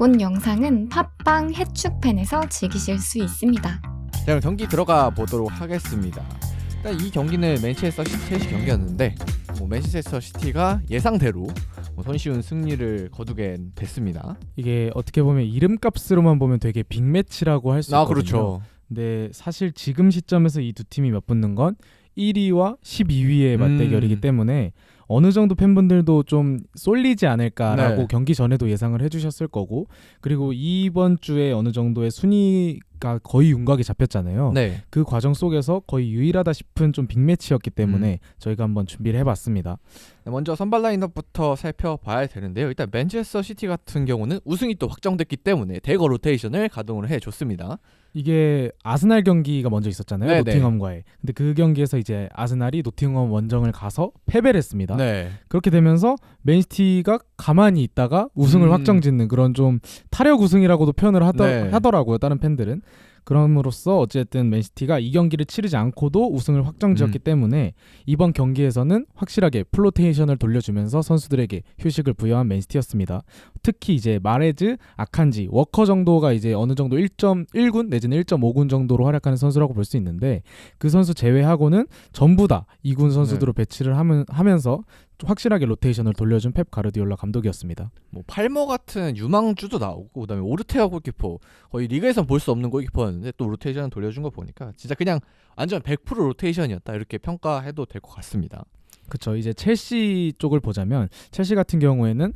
본 영상은 팟빵 해축팬에서 즐기실 수 있습니다. 자, 그럼 경기 들어가 보도록 하겠습니다. 일단 이 경기는 맨체스터 시티 경기였는데 맨체스터 시티가 예상대로 손쉬운 승리를 거두게 됐습니다. 이게 어떻게 보면 이름값으로만 보면 되게 빅매치라고 할 수 있거든요. 그렇죠. 근데 사실 지금 시점에서 이 두 팀이 맞붙는 건 1위와 12위의 맞대결이기 때문에 어느 정도 팬분들도 좀 쏠리지 않을까라고 네. 경기 전에도 예상을 해주셨을 거고, 그리고 이번 주에 어느 정도의 순위가 거의 윤곽이 잡혔잖아요. 네. 그 과정 속에서 거의 유일하다 싶은 좀 빅매치였기 때문에 저희가 한번 준비를 해봤습니다. 먼저 선발 라인업부터 살펴봐야 되는데요. 일단 맨체스터 시티 같은 경우는 우승이 또 확정됐기 때문에 대거 로테이션을 가동을 해줬습니다. 이게 아스날 경기가 먼저 있었잖아요. 네네. 노팅엄과의. 근데 그 경기에서 이제 아스날이 노팅엄 원정을 가서 패배를 했습니다. 네. 그렇게 되면서 맨시티가 가만히 있다가 우승을 확정짓는 그런 좀 타력 우승이라고도 표현을 하더라고요. 다른 팬들은. 그럼으로써 어쨌든 맨시티가 이 경기를 치르지 않고도 우승을 확정지었기 때문에 이번 경기에서는 확실하게 플로테이션을 돌려주면서 선수들에게 휴식을 부여한 맨시티였습니다. 특히 이제 마레즈, 아칸지, 워커 정도가 이제 어느 정도 1.1군 내지는 1.5군 정도로 활약하는 선수라고 볼 수 있는데, 그 선수 제외하고는 전부 다 2군 선수들로 배치를 하면서 확실하게 로테이션을 돌려준 펩 가르디올라 감독이었습니다. 팔머 같은 유망주도 나오고, 그다음에 오르테가 골키퍼, 거의 리그에선 볼 수 없는 골키퍼였는데 또 로테이션을 돌려준 거 보니까 진짜 그냥 완전 100% 로테이션이었다, 이렇게 평가해도 될 것 같습니다. 그렇죠. 이제 첼시 쪽을 보자면 첼시 같은 경우에는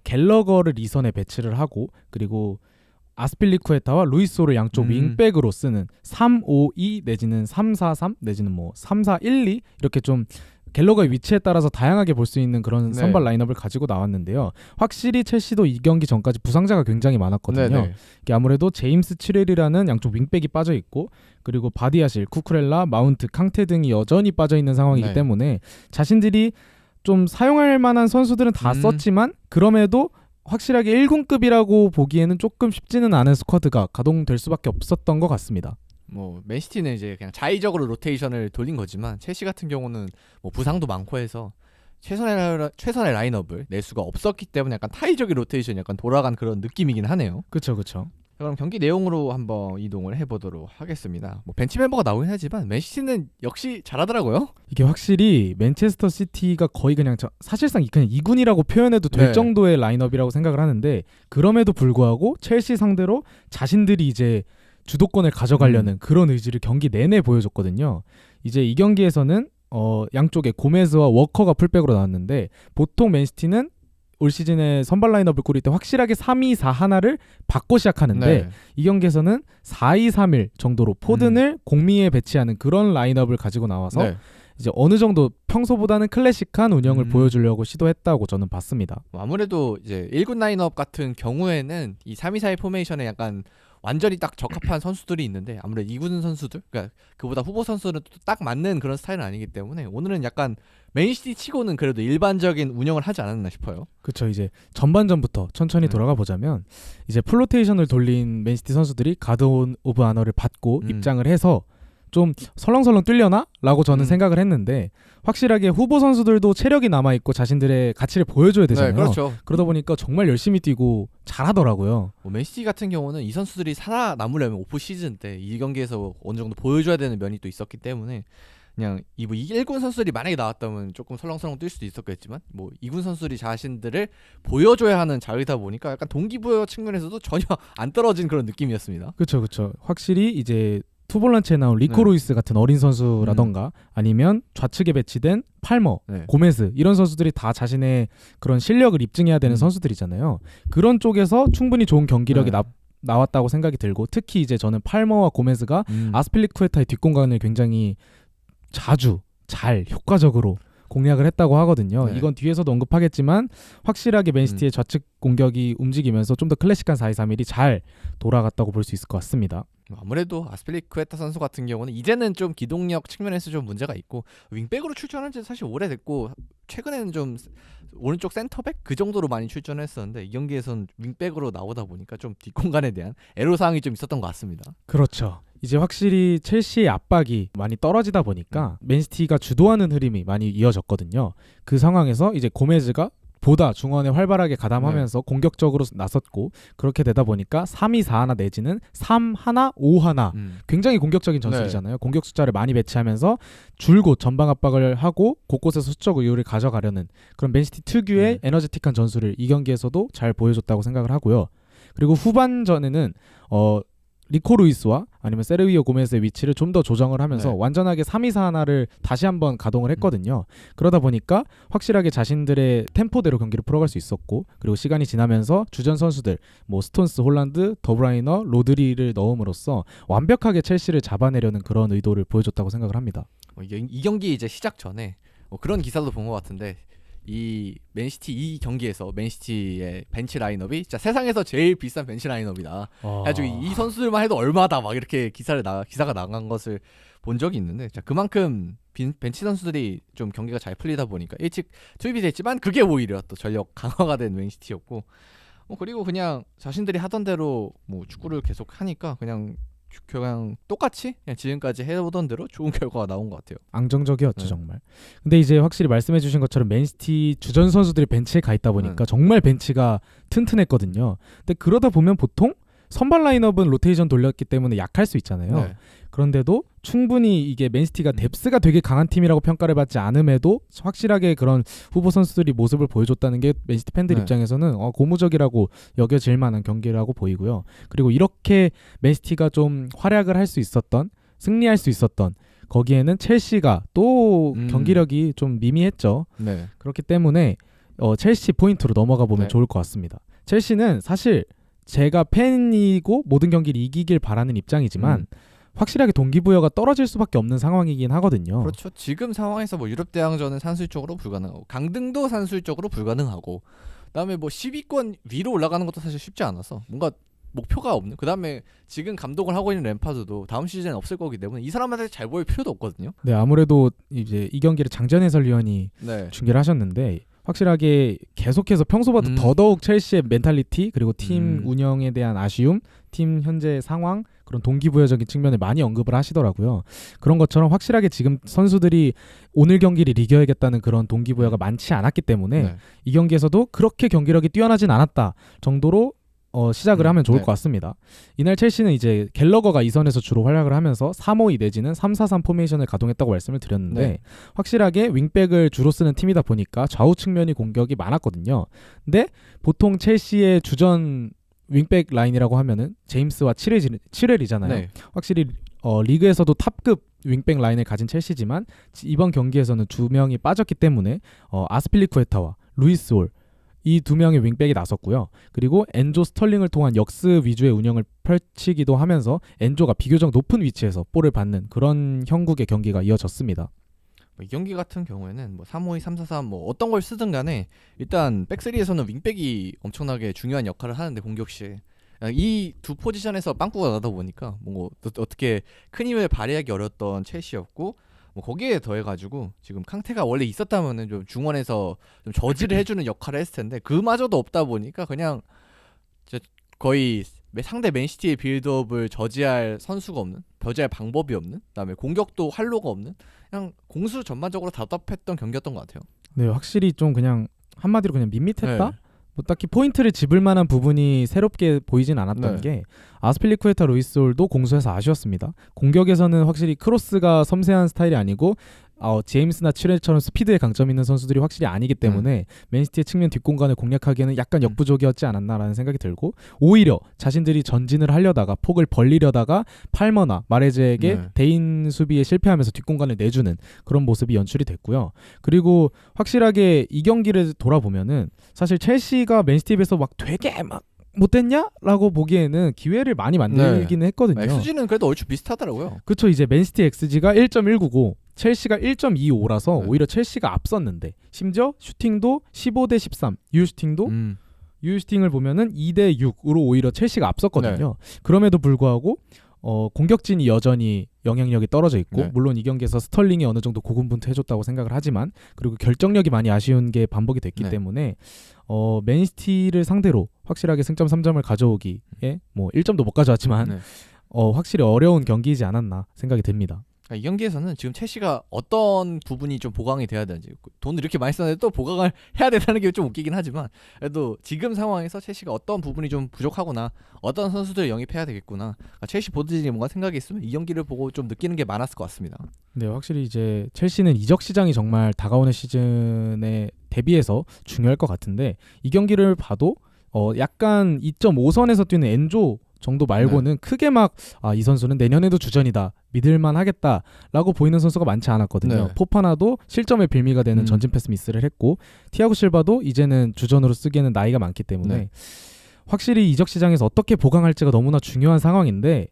갤러거를 2선에 배치를 하고, 그리고 아스필리쿠에타와 루이소를 양쪽 윙백으로 쓰는 3-5-2 내지는 3-4-3 내지는 3-4-1-2 이렇게 좀 갤러거의 위치에 따라서 다양하게 볼 수 있는 그런 선발 라인업을 가지고 나왔는데요. 확실히 첼시도 이 경기 전까지 부상자가 굉장히 많았거든요. 이게 아무래도 제임스 치렐이라는 양쪽 윙백이 빠져있고, 그리고 바디아실, 쿠쿠렐라, 마운트, 캉테 등이 여전히 빠져있는 상황이기 때문에 자신들이 좀 사용할 만한 선수들은 다 썼지만 그럼에도 확실하게 1군급이라고 보기에는 조금 쉽지는 않은 스쿼드가 가동될 수밖에 없었던 것 같습니다. 맨시티는 이제 그냥 자의적으로 로테이션을 돌린 거지만 첼시 같은 경우는 부상도 많고 해서 최선의 라인업을 낼 수가 없었기 때문에 약간 타의적인 로테이션이 약간 돌아간 그런 느낌이긴 하네요. 그렇죠. 그럼 경기 내용으로 한번 이동을 해보도록 하겠습니다. 벤치 멤버가 나오긴 하지만 맨시티는 역시 잘하더라고요. 이게 확실히 맨체스터 시티가 거의 그냥 사실상 그냥 2군이라고 표현해도 될 정도의 라인업이라고 생각을 하는데, 그럼에도 불구하고 첼시 상대로 자신들이 이제 주도권을 가져가려는 그런 의지를 경기 내내 보여줬거든요. 이제 이 경기에서는 양쪽에 고메즈와 워커가 풀백으로 나왔는데, 보통 맨시티는 올 시즌에 선발 라인업을 꾸릴 때 확실하게 3-2-4-1를 받고 시작하는데 이 경기에서는 4-2-3-1 정도로 포든을 공미에 배치하는 그런 라인업을 가지고 나와서 이제 어느 정도 평소보다는 클래식한 운영을 보여주려고 시도했다고 저는 봤습니다. 아무래도 이제 1군 라인업 같은 경우에는 이 3-2-4-1 포메이션에 약간 완전히 딱 적합한 선수들이 있는데, 아무래도 2군 선수들, 그러니까 그보다 후보 선수는 또 딱 맞는 그런 스타일은 아니기 때문에 오늘은 약간 맨시티 치고는 그래도 일반적인 운영을 하지 않았나 싶어요. 그렇죠. 이제 전반전부터 천천히 돌아가 보자면 이제 플로테이션을 돌린 맨시티 선수들이 가드 오브 아너를 받고 입장을 해서 좀 설렁설렁 뚫려나? 라고 저는 생각을 했는데, 확실하게 후보 선수들도 체력이 남아있고 자신들의 가치를 보여줘야 되잖아요. 그렇죠. 그러다 보니까 정말 열심히 뛰고 잘하더라고요. 맨시티 같은 경우는 이 선수들이 살아남으려면 오프 시즌 때 이 경기에서 어느 정도 보여줘야 되는 면이 또 있었기 때문에 그냥 이 1군 선수들이 만약에 나왔다면 조금 설렁설렁 뛸 수도 있었겠지만 2군 선수들이 자신들을 보여줘야 하는 자리다 보니까 약간 동기부여 측면에서도 전혀 안 떨어진 그런 느낌이었습니다. 그렇죠. 확실히 이제 투볼란치에 나온 리코 루이스 같은 어린 선수라던가 아니면 좌측에 배치된 팔머, 고메즈 이런 선수들이 다 자신의 그런 실력을 입증해야 되는 선수들이잖아요. 그런 쪽에서 충분히 좋은 경기력이 나왔다고 생각이 들고, 특히 이제 저는 팔머와 고메즈가 아스필리쿠에타의 뒷공간을 굉장히 자주 잘 효과적으로 공략을 했다고 하거든요. 이건 뒤에서도 언급하겠지만 확실하게 맨시티의 좌측 공격이 움직이면서 좀 더 클래식한 4-2-3-1이 잘 돌아갔다고 볼 수 있을 것 같습니다. 아무래도 아스필리쿠에타 선수 같은 경우는 이제는 좀 기동력 측면에서 좀 문제가 있고, 윙백으로 출전한 지 사실 오래됐고 최근에는 좀 오른쪽 센터백 그 정도로 많이 출전했었는데, 이 경기에선 윙백으로 나오다 보니까 좀 뒷공간에 대한 애로사항이 좀 있었던 것 같습니다. 그렇죠. 이제 확실히 첼시의 압박이 많이 떨어지다 보니까 맨시티가 주도하는 흐름이 많이 이어졌거든요. 그 상황에서 이제 고메즈가 보다 중원에 활발하게 가담하면서 공격적으로 나섰고 그렇게 되다 보니까 3-2-4-1 내지는 3-1-5-1 굉장히 공격적인 전술이잖아요. 공격 숫자를 많이 배치하면서 줄곧 전방 압박을 하고 곳곳에서 수적 우위를 가져가려는 그런 맨시티 특유의 에너제틱한 전술을 이 경기에서도 잘 보여줬다고 생각을 하고요. 그리고 후반전에는 리코 루이스와 아니면 세르히오 고메스의 위치를 좀 더 조정을 하면서 완전하게 3-2-4-1을 다시 한번 가동을 했거든요. 그러다 보니까 확실하게 자신들의 템포대로 경기를 풀어갈 수 있었고 그리고 시간이 지나면서 주전 선수들 뭐 스톤스, 홀란드, 더브라이너, 로드리를 넣음으로써 완벽하게 첼시를 잡아내려는 그런 의도를 보여줬다고 생각을 합니다. 이 경기 이제 시작 전에 그런 기사도 본 것 같은데 이 맨시티 이 경기에서 맨시티의 벤치 라인업이 진짜 세상에서 제일 비싼 벤치 라인업이다. 그래가지고 이 선수들만 해도 얼마다 막 이렇게 기사가 나간 것을 본 적이 있는데, 자 그만큼 벤치 선수들이 좀 경기가 잘 풀리다 보니까 일찍 투입이 됐지만 그게 오히려 또 전력 강화가 된 맨시티였고, 그리고 그냥 자신들이 하던 대로 뭐 축구를 계속 하니까 그냥 똑같이 그냥 지금까지 해오던 대로 좋은 결과가 나온 것 같아요. 안정적이었죠 정말. 근데 이제 확실히 말씀해주신 것처럼 맨시티 주전 선수들이 벤치에 가 있다 보니까 정말 벤치가 튼튼했거든요. 근데 그러다 보면 보통 선발 라인업은 로테이션 돌렸기 때문에 약할 수 있잖아요. 그런데도 충분히 이게 맨시티가 뎁스가 되게 강한 팀이라고 평가를 받지 않음에도 확실하게 그런 후보 선수들이 모습을 보여줬다는 게 맨시티 팬들 입장에서는 고무적이라고 여겨질 만한 경기라고 보이고요. 그리고 이렇게 맨시티가 좀 활약을 할 수 있었던, 승리할 수 있었던 거기에는 첼시가 또 경기력이 좀 미미했죠. 그렇기 때문에 첼시 포인트로 넘어가 보면 좋을 것 같습니다. 첼시는 사실 제가 팬이고 모든 경기를 이기길 바라는 입장이지만 확실하게 동기부여가 떨어질 수밖에 없는 상황이긴 하거든요. 그렇죠. 지금 상황에서 뭐 유럽 대항전은 산술적으로 불가능하고 강등도 산술적으로 불가능하고, 그다음에 뭐 10위권 위로 올라가는 것도 사실 쉽지 않아서 뭔가 목표가 없는. 그다음에 지금 감독을 하고 있는 램파드도 다음 시즌에 없을 거기 때문에 이 사람한테 잘 보일 필요도 없거든요. 네, 아무래도 이제 이 경기를 장전 해설위원이 중계를 하셨는데 확실하게 계속해서 평소보다 더더욱 첼시의 멘탈리티 그리고 팀 운영에 대한 아쉬움, 팀 현재 상황, 그런 동기부여적인 측면을 많이 언급을 하시더라고요. 그런 것처럼 확실하게 지금 선수들이 오늘 경기를 이겨야겠다는 그런 동기부여가 많지 않았기 때문에 이 경기에서도 그렇게 경기력이 뛰어나진 않았다 정도로 시작을 하면 좋을 것 같습니다. 이날 첼시는 이제 갤러거가 이선에서 주로 활약을 하면서 3-5-2 내지는 3-4-3 포메이션을 가동했다고 말씀을 드렸는데 확실하게 윙백을 주로 쓰는 팀이다 보니까 좌우 측면이 공격이 많았거든요. 근데 보통 첼시의 주전 윙백 라인이라고 하면은 제임스와 칠웰이잖아요. 확실히 리그에서도 탑급 윙백 라인을 가진 첼시지만 이번 경기에서는 두 명이 빠졌기 때문에 아스필리쿠에타와 루이스 홀 이 두 명의 윙백이 나섰고요. 그리고 엔조 스털링을 통한 역습 위주의 운영을 펼치기도 하면서 엔조가 비교적 높은 위치에서 볼을 받는 그런 형국의 경기가 이어졌습니다. 이 경기 같은 경우에는 뭐 3-5-2, 3-4-3 뭐 어떤 걸 쓰든 간에 일단 백스리에서는 윙백이 엄청나게 중요한 역할을 하는데, 공격 시에 이 두 포지션에서 빵꾸가 나다 보니까 뭐 어떻게 큰 힘을 발휘하기 어려웠던 첼시였고, 뭐 거기에 더해가지고 지금 캉테가 원래 있었다면은 좀 중원에서 좀 저지를 해주는 역할을 했을 텐데 그마저도 없다 보니까 그냥 거의 상대 맨시티의 빌드업을 저지할 선수가 없는, 저지할 방법이 없는, 그다음에 공격도 활로가 없는, 그냥 공수 전반적으로 답답했던 경기였던 것 같아요. 네, 확실히 좀 그냥 한마디로 그냥 밋밋했다? 뭐 딱히 포인트를 집을 만한 부분이 새롭게 보이진 않았던 게 아스필리쿠에타 루이스홀도 공수에서 아쉬웠습니다. 공격에서는 확실히 크로스가 섬세한 스타일이 아니고 제임스나 칠웰처럼 스피드에 강점 있는 선수들이 확실히 아니기 때문에 맨시티의 측면 뒷공간을 공략하기에는 약간 역부족이었지 않았나라는 생각이 들고, 오히려 자신들이 전진을 하려다가 폭을 벌리려다가 팔머나 마레즈에게 대인 수비에 실패하면서 뒷공간을 내주는 그런 모습이 연출이 됐고요. 그리고 확실하게 이 경기를 돌아보면은 사실 첼시가 맨시티에 비해서 막 되게 막 못됐냐라고 보기에는 기회를 많이 만들기는 했거든요. XG는 그래도 얼추 비슷하더라고요. 그렇죠. 이제 맨시티 XG가 1.199, 첼시가 1.25라서 오히려 첼시가 앞섰는데, 심지어 슈팅도 15대13, 유슈팅을 보면은 2대6으로 오히려 첼시가 앞섰거든요. 그럼에도 불구하고 공격진이 여전히 영향력이 떨어져 있고, 물론 이 경기에서 스털링이 어느 정도 고군분투해줬다고 생각을 하지만, 그리고 결정력이 많이 아쉬운 게 반복이 됐기 때문에 맨시티를 상대로 확실하게 승점 3점을 가져오기에 뭐 1점도 못 가져왔지만 확실히 어려운 경기이지 않았나 생각이 듭니다. 이 경기에서는 지금 첼시가 어떤 부분이 좀 보강이 돼야 되는지 돈을 이렇게 많이 썼는데 또 보강을 해야 된다는 게 좀 웃기긴 하지만 그래도 지금 상황에서 첼시가 어떤 부분이 좀 부족하구나 어떤 선수들을 영입해야 되겠구나 첼시 보드진이 뭔가 생각이 있으면 이 경기를 보고 좀 느끼는 게 많았을 것 같습니다. 네, 확실히 이제 첼시는 이적 시장이 정말 다가오는 시즌에 대비해서 중요할 것 같은데 이 경기를 봐도 약간 2.5선에서 뛰는 엔조 정도 말고는 크게 막 이 선수는 내년에도 주전이다 믿을만 하겠다라고 보이는 선수가 많지 않았거든요. 네. 포파나도 실점의 빌미가 되는 전진 패스 미스를 했고 티아고 실바도 이제는 주전으로 쓰기에는 나이가 많기 때문에 네. 확실히 이적 시장에서 어떻게 보강할지가 너무나 중요한 상황인데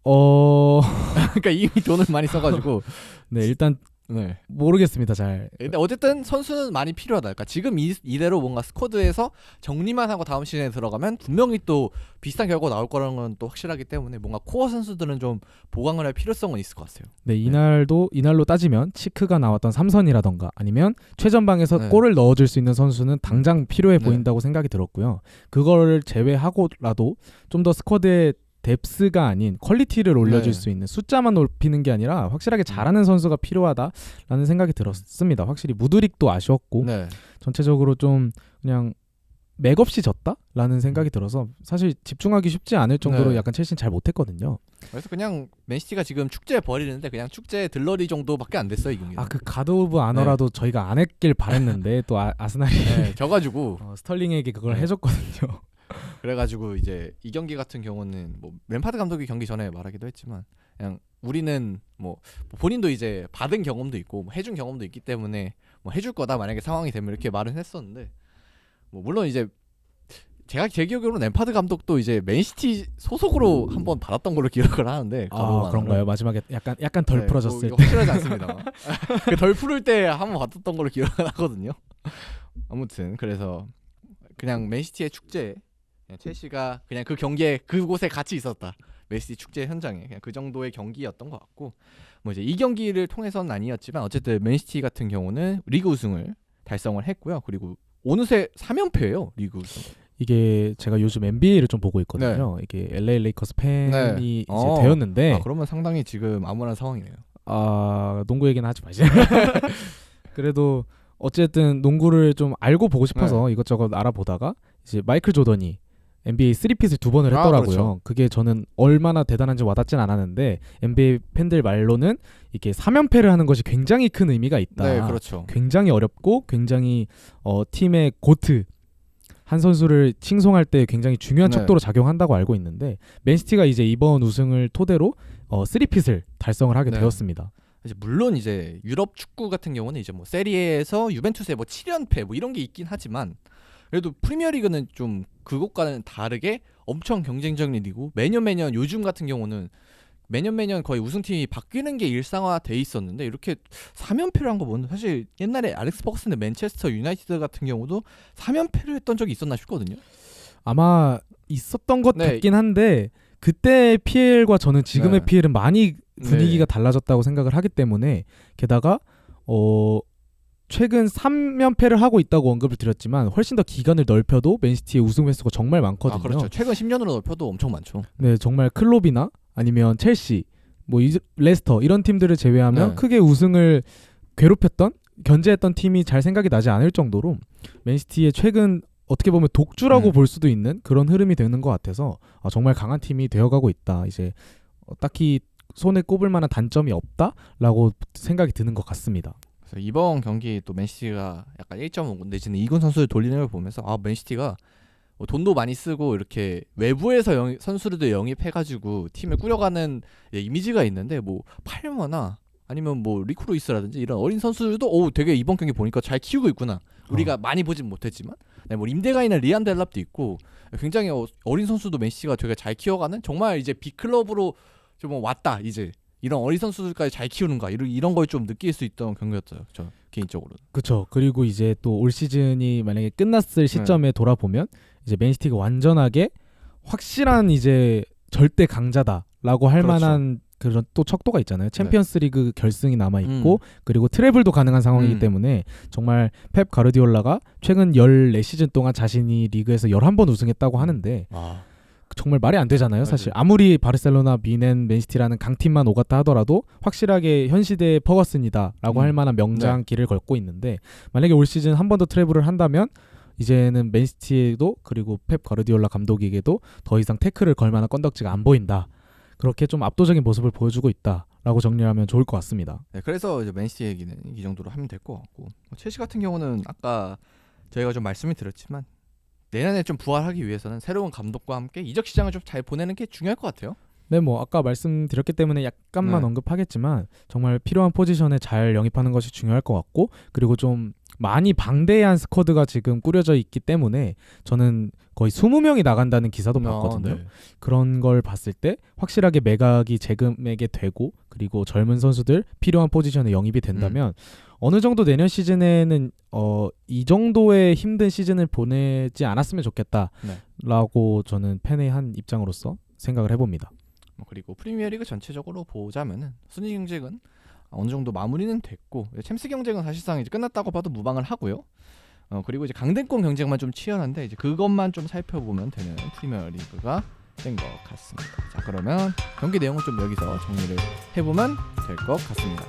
그러니까 이미 돈을 많이 써가지고 네, 일단 네. 모르겠습니다. 잘. 근데 어쨌든 선수는 많이 필요하다. 그러니까 지금 이대로 뭔가 스쿼드에서 정리만 하고 다음 시즌에 들어가면 분명히 또 비슷한 결과가 나올 거라는 건 또 확실하기 때문에 뭔가 코어 선수들은 좀 보강을 할 필요성은 있을 것 같아요. 네, 이날로 따지면 치크가 나왔던 삼선이라던가 아니면 최전방에서 네. 골을 넣어줄 수 있는 선수는 당장 필요해 네. 보인다고 생각이 들었고요. 그걸 제외하고라도 좀 더 스쿼드의 뎁스가 아닌 퀄리티를 올려줄 네. 수 있는 숫자만 높이는 게 아니라 확실하게 잘하는 선수가 필요하다라는 생각이 들었습니다. 확실히 무드릭도 아쉬웠고 네. 전체적으로 좀 그냥 맥없이 졌다라는 생각이 들어서 사실 집중하기 쉽지 않을 정도로 네. 약간 첼시는 잘 못했거든요. 그래서 그냥 맨시티가 지금 축제 벌이는데 그냥 축제 들러리 정도밖에 안 됐어요 이 경기는. 그 가드 오브 아너라도 저희가 안 했길 바랬는데 또 아스날이 네, 져가지고 스털링에게 그걸 네. 해줬거든요. 그래가지고 이제 이 경기 같은 경우는 뭐 램파드 감독이 경기 전에 말하기도 했지만 그냥 우리는 뭐 본인도 이제 받은 경험도 있고 뭐 해준 경험도 있기 때문에 뭐 해줄 거다 만약에 상황이 되면 이렇게 말은 했었는데 뭐 물론 이제 제 기억으로 램파드 감독도 이제 맨시티 소속으로 한번 받았던 걸로 기억을 하는데 그런가요? 마지막에 약간 덜 풀어졌을 뭐 때. 확실하지 않습니다. 그 덜 풀을 때 한번 받았던 걸로 기억을 하거든요. 아무튼 그래서 그냥 맨시티의 축제 그냥 첼시가 그냥 그 경기에 그곳에 같이 있었다. 맨시티 축제 현장에 그냥 그 정도의 경기였던 것 같고 뭐 이제 이 경기를 통해서는 아니었지만 어쨌든 맨시티 같은 경우는 리그 우승을 달성을 했고요. 그리고 어느새 3연패예요 리그 우승. 이게 제가 요즘 NBA를 좀 보고 있거든요. 이게 LA 레이커스 팬이 이제 되었는데 그러면 상당히 지금 암울한 상황이네요. 농구 얘기는 하지 마시죠. 그래도 어쨌든 농구를 좀 알고 보고 싶어서 이것저것 알아보다가 이제 마이클 조던이 NBA 3핏을 2번을 했더라고요. 그렇죠. 그게 저는 얼마나 대단한지 와닿진 않았는데 NBA 팬들 말로는 이게 3연패를 하는 것이 굉장히 큰 의미가 있다. 네, 그렇죠. 굉장히 어렵고 굉장히 팀의 고트 한 선수를 칭송할 때 굉장히 중요한 척도로 작용한다고 알고 있는데 맨시티가 이제 이번 우승을 토대로 3핏을 달성을 하게 되었습니다. 이제 물론 이제 유럽 축구 같은 경우는 이제 뭐 세리에에서 유벤투스의 뭐 7연패 뭐 이런 게 있긴 하지만 그래도 프리미어리그는 좀 그것과는 다르게 엄청 경쟁적인 리그고 매년 요즘 같은 경우는 매년 거의 우승팀이 바뀌는 게 일상화돼 있었는데 이렇게 3연패를 한 거 보면 사실 옛날에 알렉스 퍼거슨의 맨체스터 유나이티드 같은 경우도 3연패를 했던 적이 있었나 싶거든요. 아마 있었던 것 같긴 한데 그때의 PL과 저는 지금의 PL은 많이 분위기가 달라졌다고 생각을 하기 때문에 게다가 최근 3연패를 하고 있다고 언급을 드렸지만 훨씬 더 기간을 넓혀도 맨시티의 우승 횟수가 정말 많거든요. 그렇죠. 최근 10년으로 넓혀도 엄청 많죠. 네, 정말 클롭이나 아니면 첼시, 뭐 레스터 이런 팀들을 제외하면 크게 우승을 괴롭혔던 견제했던 팀이 잘 생각이 나지 않을 정도로 맨시티의 최근 어떻게 보면 독주라고 볼 수도 있는 그런 흐름이 되는 것 같아서 정말 강한 팀이 되어가고 있다. 이제 딱히 손에 꼽을 만한 단점이 없다라고 생각이 드는 것 같습니다. 그래서 이번 경기 또 맨시티가 약간 1.5 내지는 2군 선수를 돌리는 걸 보면서 맨시티가 돈도 많이 쓰고 이렇게 외부에서 선수들도 영입해가지고 팀을 꾸려가는 이미지가 있는데 뭐 팔머나 아니면 뭐 리크루이스라든지 이런 어린 선수들도 되게 이번 경기 보니까 잘 키우고 있구나. 우리가 많이 보진 못했지만 뭐 임대가인은 리안 델랍도 있고 굉장히 어린 선수도 맨시티가 되게 잘 키워가는 정말 이제 빅클럽으로 좀 왔다 이제 이런 어린 선수들까지 잘 키우는가 이런 걸 좀 느낄 수 있던 경기였어요. 저 개인적으로는. 그렇죠. 그리고 이제 또 올 시즌이 만약에 끝났을 시점에 돌아보면 이제 맨시티가 완전하게 확실한 이제 절대 강자다라고 할 만한 그런 또 척도가 있잖아요. 챔피언스리그 결승이 남아 있고 그리고 트래블도 가능한 상황이기 때문에 정말 펩 가르디올라가 최근 14시즌 동안 자신이 리그에서 11번 우승했다고 하는데 정말 말이 안 되잖아요. 사실 맞아요. 아무리 바르셀로나, 미넨, 맨시티라는 강팀만 오갔다 하더라도 확실하게 현 시대의 퍼거슨이다라고 할 만한 명장 길을 걷고 있는데 만약에 올 시즌 한 번 더 트래블을 한다면 이제는 맨시티에도 그리고 펩 가르디올라 감독에게도 더 이상 태클을 걸 만한 건덕지가 안 보인다. 그렇게 좀 압도적인 모습을 보여주고 있다라고 정리하면 좋을 것 같습니다. 네, 그래서 이제 맨시티 얘기는 이 정도로 하면 될 것 같고 첼시 같은 경우는 아까 저희가 좀 말씀을 드렸지만 내년에 좀 부활하기 위해서는 새로운 감독과 함께 이적 시장을 좀 잘 보내는 게 중요할 것 같아요. 네, 뭐 아까 말씀드렸기 때문에 약간만 네. 언급하겠지만 정말 필요한 포지션에 잘 영입하는 것이 중요할 것 같고 그리고 좀 많이 방대한 스쿼드가 지금 꾸려져 있기 때문에 저는 거의 20명이 나간다는 기사도 봤거든요. 네. 그런 걸 봤을 때 확실하게 매각이 재금액에 되고 그리고 젊은 선수들 필요한 포지션에 영입이 된다면 어느 정도 내년 시즌에는 이 정도의 힘든 시즌을 보내지 않았으면 좋겠다라고 저는 팬의 한 입장으로서 생각을 해봅니다. 그리고 프리미어리그 전체적으로 보자면은 순위 경쟁은 어느 정도 마무리는 됐고 챔스 경쟁은 사실상 이제 끝났다고 봐도 무방을 하고요. 그리고 이제 강등권 경쟁만 좀 치열한데 이제 그것만 좀 살펴보면 되는 프리미어리그가 된 것 같습니다. 자, 그러면 경기 내용은 좀 여기서 정리를 해보면 될 것 같습니다.